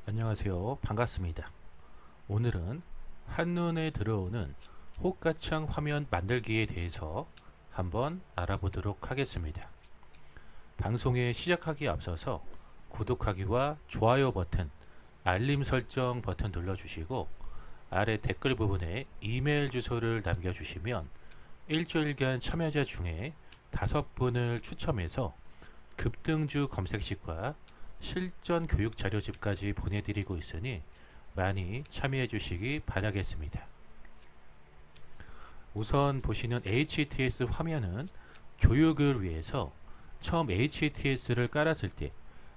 안녕하세요. 반갑습니다. 오늘은 한눈에 들어오는 호가창 화면 만들기에 대해서 한번 알아보도록 하겠습니다. 방송에 시작하기에 앞서서 구독하기와 좋아요 버튼, 알림 설정 버튼 눌러주시고 아래 댓글 부분에 이메일 주소를 남겨주시면 일주일간 참여자 중에 5분을 추첨해서 급등주 검색식과 실전 교육 자료집까지 보내드리고 있으니 많이 참여해 주시기 바라겠습니다. 우선 보시는 HTS 화면은 교육을 위해서 처음 HTS를 깔았을 때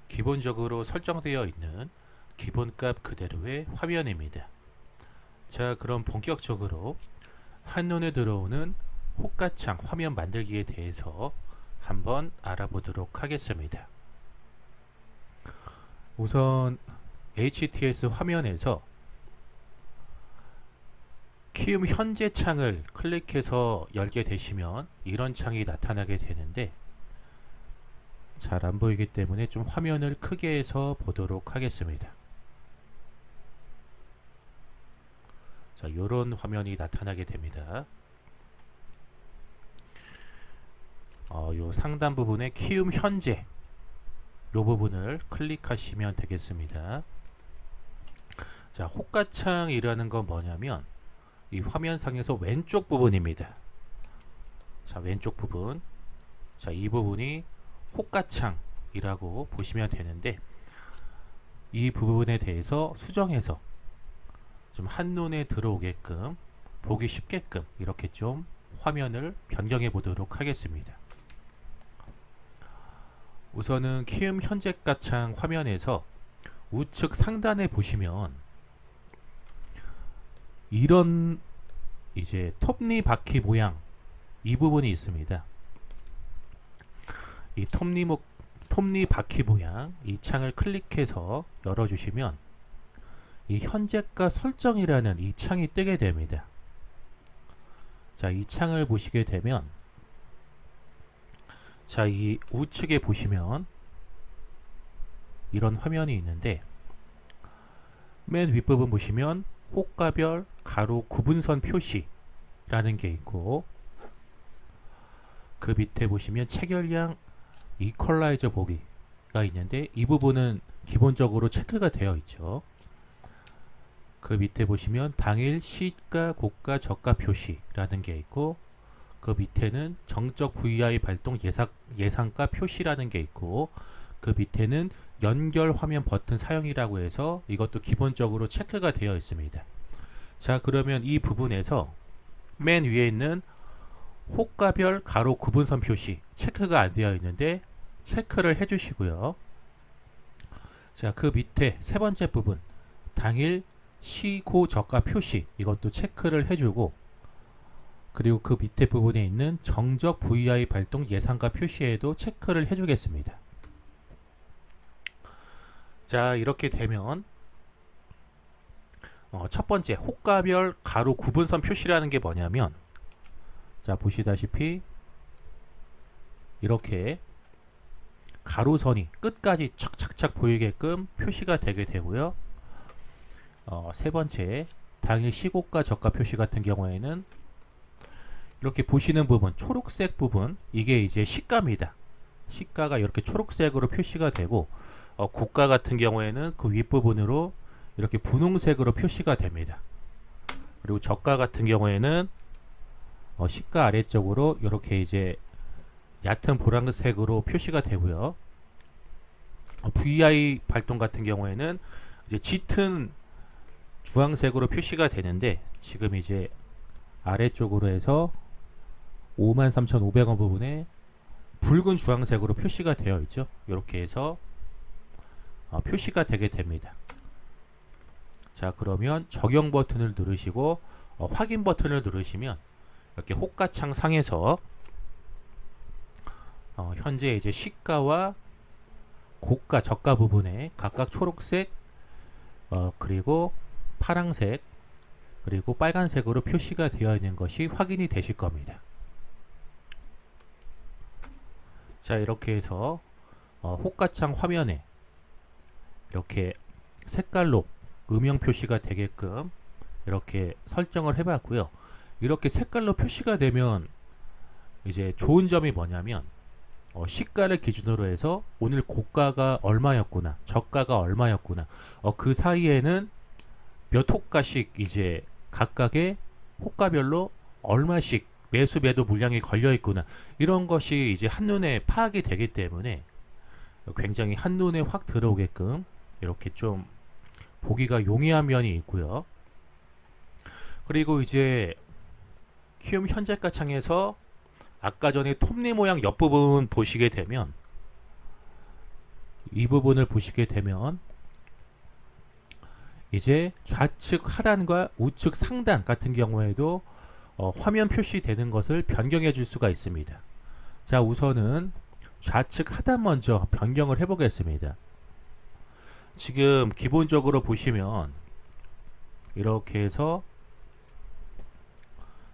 기본적으로 설정되어 있는 기본값 그대로의 화면입니다. 자, 그럼 본격적으로 한눈에 들어오는 호가창 화면 만들기에 대해서 한번 알아보도록 하겠습니다. 우선 HTS 화면에서 키움 현재 창을 클릭해서 열게 되시면 이런 창이 나타나게 되는데 잘 안 보이기 때문에 좀 화면을 크게 해서 보도록 하겠습니다. 자, 이런 화면이 나타나게 됩니다. 요 상단 부분에 키움 현재 이 부분을 클릭하시면 되겠습니다. 자, 호가창이라는 건 뭐냐면 이 화면상에서 왼쪽 부분입니다. 자, 왼쪽 부분. 자, 이 부분이 호가창이라고 보시면 되는데 이 부분에 대해서 수정해서 좀 한눈에 들어오게끔 보기 쉽게끔 이렇게 좀 화면을 변경해 보도록 하겠습니다. 우선은 키움 현재가창 화면에서 우측 상단에 보시면 이런 이제 톱니바퀴 모양 이 부분이 있습니다. 이 톱니바퀴 모양 이 창을 클릭해서 열어주시면 이 현재가 설정이라는 이 창이 뜨게 됩니다. 자, 이 창을 보시게 되면 자, 이 우측에 보시면 이런 화면이 있는데 맨 윗부분 보시면 호가별 가로 구분선 표시라는 게 있고 그 밑에 보시면 체결량 이퀄라이저 보기가 있는데 이 부분은 기본적으로 체크가 되어 있죠. 그 밑에 보시면 당일 시가, 고가, 저가 표시라는 게 있고 그 밑에는 정적 VI 발동 예상가 표시라는 게 있고 그 밑에는 연결 화면 버튼 사용이라고 해서 이것도 기본적으로 체크가 되어 있습니다. 자, 그러면 이 부분에서 맨 위에 있는 호가별 가로 구분선 표시 체크가 안 되어 있는데 체크를 해 주시고요. 자, 그 밑에 세 번째 부분 당일 시고 저가 표시 이것도 체크를 해주고 그리고 그 밑에 부분에 있는 정적 VI 발동 예상가 표시에도 체크를 해주겠습니다. 자, 이렇게 되면 첫 번째 호가별 가로 구분선 표시라는 게 뭐냐면 자, 보시다시피 이렇게 가로선이 끝까지 착착착 보이게끔 표시가 되게 되고요. 세 번째 당일 시고가 저가 표시 같은 경우에는 이렇게 보시는 부분 초록색 부분 이게 이제 시가입니다. 시가가 이렇게 초록색으로 표시가 되고 고가 같은 경우에는 그 윗부분으로 이렇게 분홍색으로 표시가 됩니다. 그리고 저가 같은 경우에는 시가 아래쪽으로 이렇게 이제 얕은 보라색으로 표시가 되고요. VI 발동 같은 경우에는 이제 짙은 주황색으로 표시가 되는데 지금 이제 아래쪽으로 해서 53,500원 부분에 붉은 주황색으로 표시가 되어 있죠. 이렇게 해서 표시가 되게 됩니다. 자, 그러면 적용 버튼을 누르시고 확인 버튼을 누르시면 이렇게 호가창 상에서 현재 이제 시가와 고가 저가 부분에 각각 초록색 그리고 파랑색 그리고 빨간색으로 표시가 되어 있는 것이 확인이 되실 겁니다. 자, 이렇게 해서 호가창 화면에 이렇게 색깔로 음영 표시가 되게끔 이렇게 설정을 해봤고요. 이렇게 색깔로 표시가 되면 이제 좋은 점이 뭐냐면 시가를 기준으로 해서 오늘 고가가 얼마였구나, 저가가 얼마였구나, 그 사이에는 몇 호가씩 이제 각각의 호가별로 얼마씩 매수 매도 물량이 걸려 있구나, 이런 것이 이제 한눈에 파악이 되기 때문에 굉장히 한눈에 확 들어오게끔 이렇게 좀 보기가 용이한 면이 있고요. 그리고 이제 키움 현재가 창에서 아까 전에 톱니 모양 옆부분 보시게 되면, 이 부분을 보시게 되면 이제 좌측 하단과 우측 상단 같은 경우에도 화면 표시되는 것을 변경해 줄 수가 있습니다. 자, 우선은 좌측 하단 먼저 변경을 해 보겠습니다. 지금 기본적으로 보시면 이렇게 해서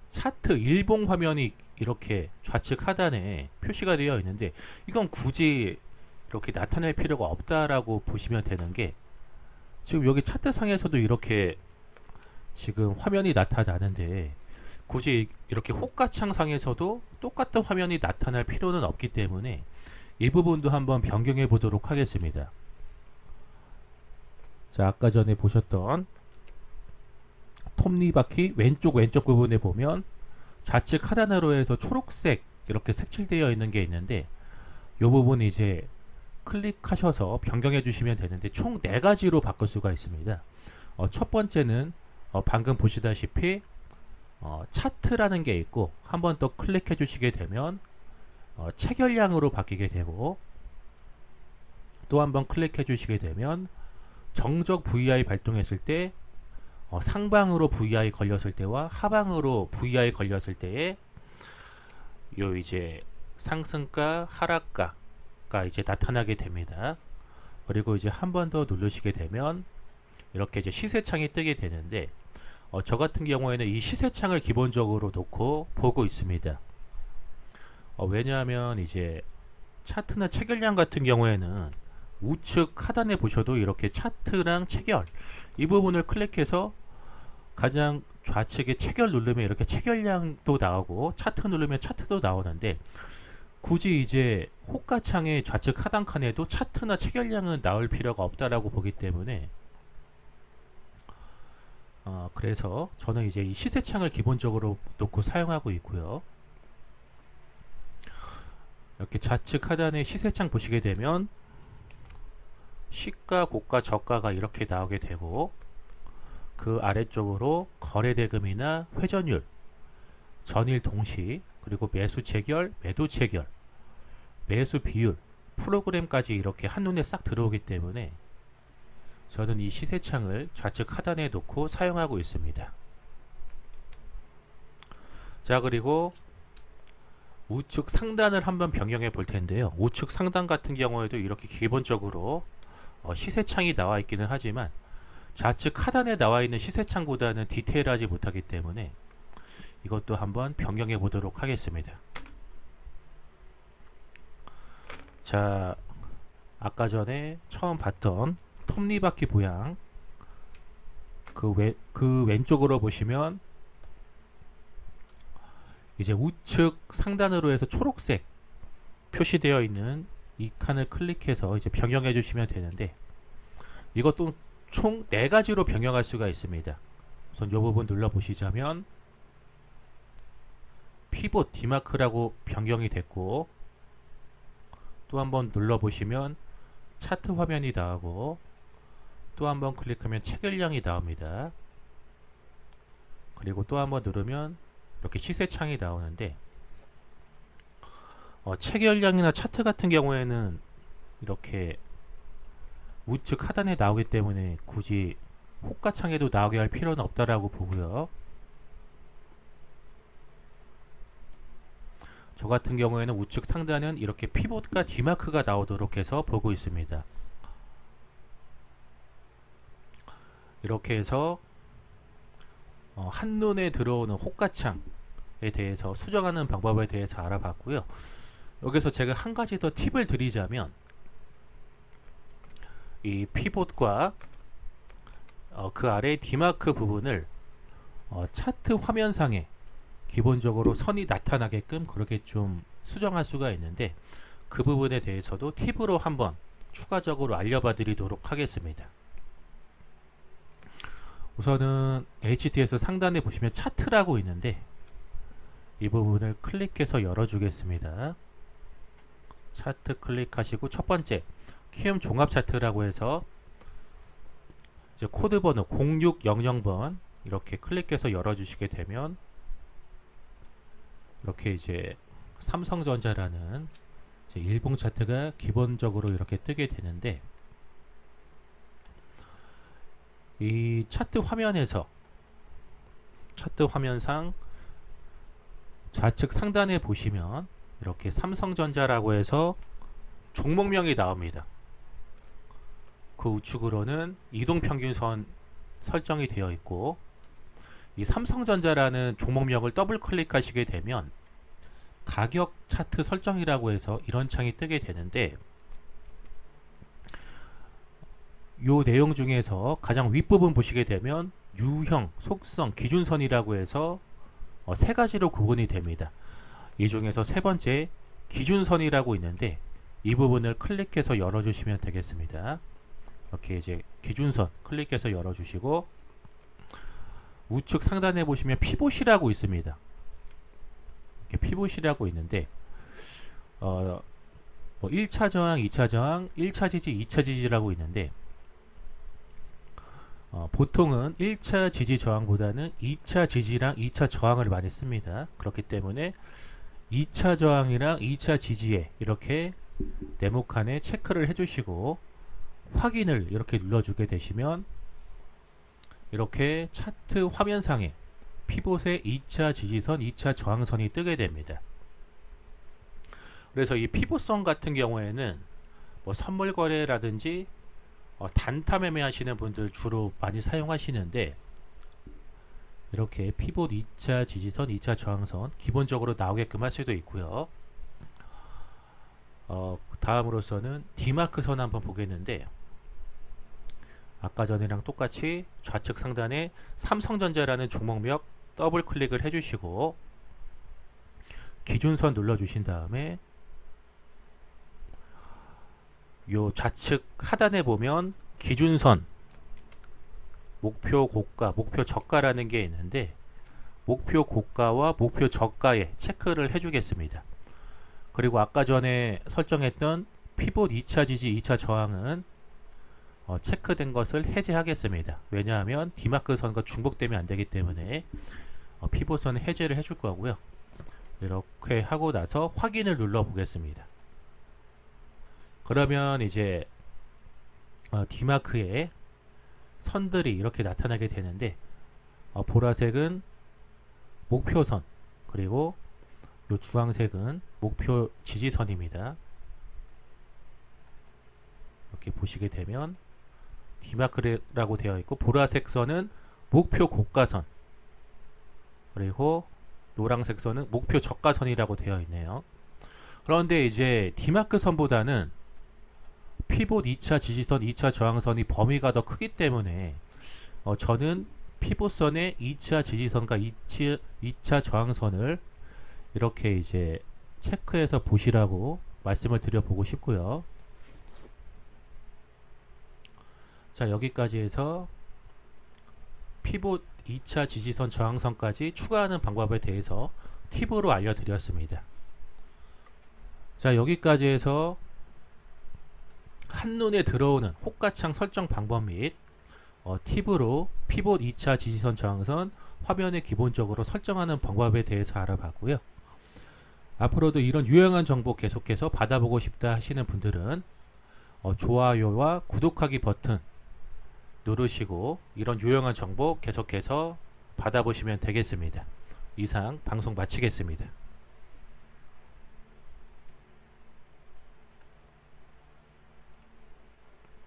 차트 일봉 화면이 이렇게 좌측 하단에 표시가 되어 있는데, 이건 굳이 이렇게 나타낼 필요가 없다라고 보시면 되는 게, 지금 여기 차트 상에서도 이렇게 지금 화면이 나타나는데 굳이 이렇게 호가창 상에서도 똑같은 화면이 나타날 필요는 없기 때문에 이 부분도 한번 변경해 보도록 하겠습니다. 자, 아까 전에 보셨던 톱니바퀴 왼쪽 부분에 보면 좌측 하단으로 해서 초록색 이렇게 색칠되어 있는 게 있는데, 이 부분 이제 클릭하셔서 변경해 주시면 되는데 총 4가지로 바꿀 수가 있습니다. 첫 번째는 방금 보시다시피 차트라는 게 있고, 한번 더 클릭해 주시게 되면 체결량으로 바뀌게 되고, 또 한번 클릭해 주시게 되면 정적 VI 발동했을 때 상방으로 VI 걸렸을 때와 하방으로 VI 걸렸을 때에 요 이제 상승가 하락가가 이제 나타나게 됩니다. 그리고 이제 한 번 더 누르시게 되면 이렇게 이제 시세창이 뜨게 되는데, 저 같은 경우에는 이 시세창을 기본적으로 놓고 보고 있습니다. 왜냐하면 이제 차트나 체결량 같은 경우에는 우측 하단에 보셔도 이렇게 차트랑 체결 이 부분을 클릭해서 가장 좌측에 체결 누르면 이렇게 체결량도 나오고, 차트 누르면 차트도 나오는데, 굳이 이제 호가창의 좌측 하단 칸에도 차트나 체결량은 나올 필요가 없다라고 보기 때문에 그래서 저는 이제 이 시세창을 기본적으로 놓고 사용하고 있고요. 이렇게 좌측 하단에 시세창 보시게 되면 시가, 고가, 저가가 이렇게 나오게 되고, 그 아래쪽으로 거래대금이나 회전율, 전일 동시, 그리고 매수 체결, 매도 체결, 매수 비율, 프로그램까지 이렇게 한눈에 싹 들어오기 때문에 저는 이 시세창을 좌측 하단에 놓고 사용하고 있습니다. 자, 그리고 우측 상단을 한번 변경해 볼 텐데요. 우측 상단 같은 경우에도 이렇게 기본적으로 시세창이 나와 있기는 하지만 좌측 하단에 나와 있는 시세창보다는 디테일하지 못하기 때문에 이것도 한번 변경해 보도록 하겠습니다. 자, 아까 전에 처음 봤던 톱니바퀴 모양 그 왼쪽으로 보시면 이제 우측 상단으로 해서 초록색 표시되어 있는 이 칸을 클릭해서 이제 변경해 주시면 되는데, 이것도 총 4가지로 변경할 수가 있습니다. 우선 이 부분 눌러 보시자면 피봇 디마크라고 변경이 됐고, 또 한번 눌러 보시면 차트 화면이 나오고, 또 한번 클릭하면 체결량이 나옵니다. 그리고 또 한번 누르면 이렇게 시세창이 나오는데, 체결량이나 차트 같은 경우에는 이렇게 우측 하단에 나오기 때문에 굳이 호가창에도 나오게 할 필요는 없다라고 보고요. 저 같은 경우에는 우측 상단은 이렇게 피봇과 디마크가 나오도록 해서 보고 있습니다. 이렇게 해서 한눈에 들어오는 호가창에 대해서 수정하는 방법에 대해서 알아봤고요. 여기서 제가 한 가지 더 팁을 드리자면, 이 피봇과 그 아래 D마크 부분을 차트 화면상에 기본적으로 선이 나타나게끔 그렇게 좀 수정할 수가 있는데, 그 부분에 대해서도 팁으로 한번 추가적으로 알려봐 드리도록 하겠습니다. 우선은 HT에서 상단에 보시면 차트라고 있는데, 이 부분을 클릭해서 열어주겠습니다. 차트 클릭하시고 첫 번째 키움 종합 차트라고 해서 이제 코드 번호 0600번 이렇게 클릭해서 열어주시게 되면 이렇게 이제 삼성전자라는 이제 일봉 차트가 기본적으로 이렇게 뜨게 되는데, 이 차트 화면에서 차트 화면상 좌측 상단에 보시면 이렇게 삼성전자라고 해서 종목명이 나옵니다. 그 우측으로는 이동평균선 설정이 되어 있고, 이 삼성전자라는 종목명을 더블 클릭하시게 되면 가격 차트 설정이라고 해서 이런 창이 뜨게 되는데, 요 내용 중에서 가장 윗부분 보시게 되면 유형, 속성, 기준선이라고 해서 세 가지로 구분이 됩니다. 이 중에서 세 번째 기준선이라고 있는데, 이 부분을 클릭해서 열어주시면 되겠습니다. 이렇게 이제 기준선 클릭해서 열어주시고, 우측 상단에 보시면 피봇이라고 있습니다. 이렇게 피봇이라고 있는데, 뭐 1차 저항, 2차 저항, 1차 지지, 2차 지지라고 있는데, 보통은 1차 지지 저항보다는 2차 지지랑 2차 저항을 많이 씁니다. 그렇기 때문에 2차 저항이랑 2차 지지에 이렇게 네모칸에 체크를 해주시고 확인을 이렇게 눌러주게 되시면 이렇게 차트 화면상에 피봇의 2차 지지선, 2차 저항선이 뜨게 됩니다. 그래서 이 피봇선 같은 경우에는 뭐 선물 거래라든지 단타 매매 하시는 분들 주로 많이 사용하시는데, 이렇게 피봇 2차 지지선, 2차 저항선 기본적으로 나오게끔 할 수도 있고요. 다음으로서는 D마크 선 한번 보겠는데, 아까 전이랑 똑같이 좌측 상단에 삼성전자라는 종목명 더블 클릭을 해주시고 기준선 눌러주신 다음에 요 좌측 하단에 보면 기준선, 목표 고가, 목표 저가라는 게 있는데, 목표 고가와 목표 저가에 체크를 해주겠습니다. 그리고 아까 전에 설정했던 피봇 2차 지지, 2차 저항은 체크된 것을 해제하겠습니다. 왜냐하면 D마크 선과 중복되면 안 되기 때문에 피봇선은 해제를 해줄 거고요. 이렇게 하고 나서 확인을 눌러 보겠습니다. 그러면 이제 D마크에 선들이 이렇게 나타나게 되는데, 보라색은 목표선, 그리고 요 주황색은 목표 지지선입니다. 이렇게 보시게 되면 D마크라고 되어 있고, 보라색 선은 목표 고가선, 그리고 노란색 선은 목표 저가선이라고 되어 있네요. 그런데 이제 D마크 선보다는 피봇 2차 지지선, 2차 저항선이 범위가 더 크기 때문에 저는 피봇선의 2차 지지선과 2차 저항선을 이렇게 이제 체크해서 보시라고 말씀을 드려보고 싶고요. 자, 여기까지 해서 피봇 2차 지지선 저항선까지 추가하는 방법에 대해서 팁으로 알려드렸습니다. 자, 여기까지 해서 한눈에 들어오는 호가창 설정 방법 및 팁으로 피봇 2차 지지선 저항선 화면에 기본적으로 설정하는 방법에 대해서 알아봤고요. 앞으로도 이런 유용한 정보 계속해서 받아보고 싶다 하시는 분들은 좋아요와 구독하기 버튼 누르시고 이런 유용한 정보 계속해서 받아보시면 되겠습니다. 이상 방송 마치겠습니다.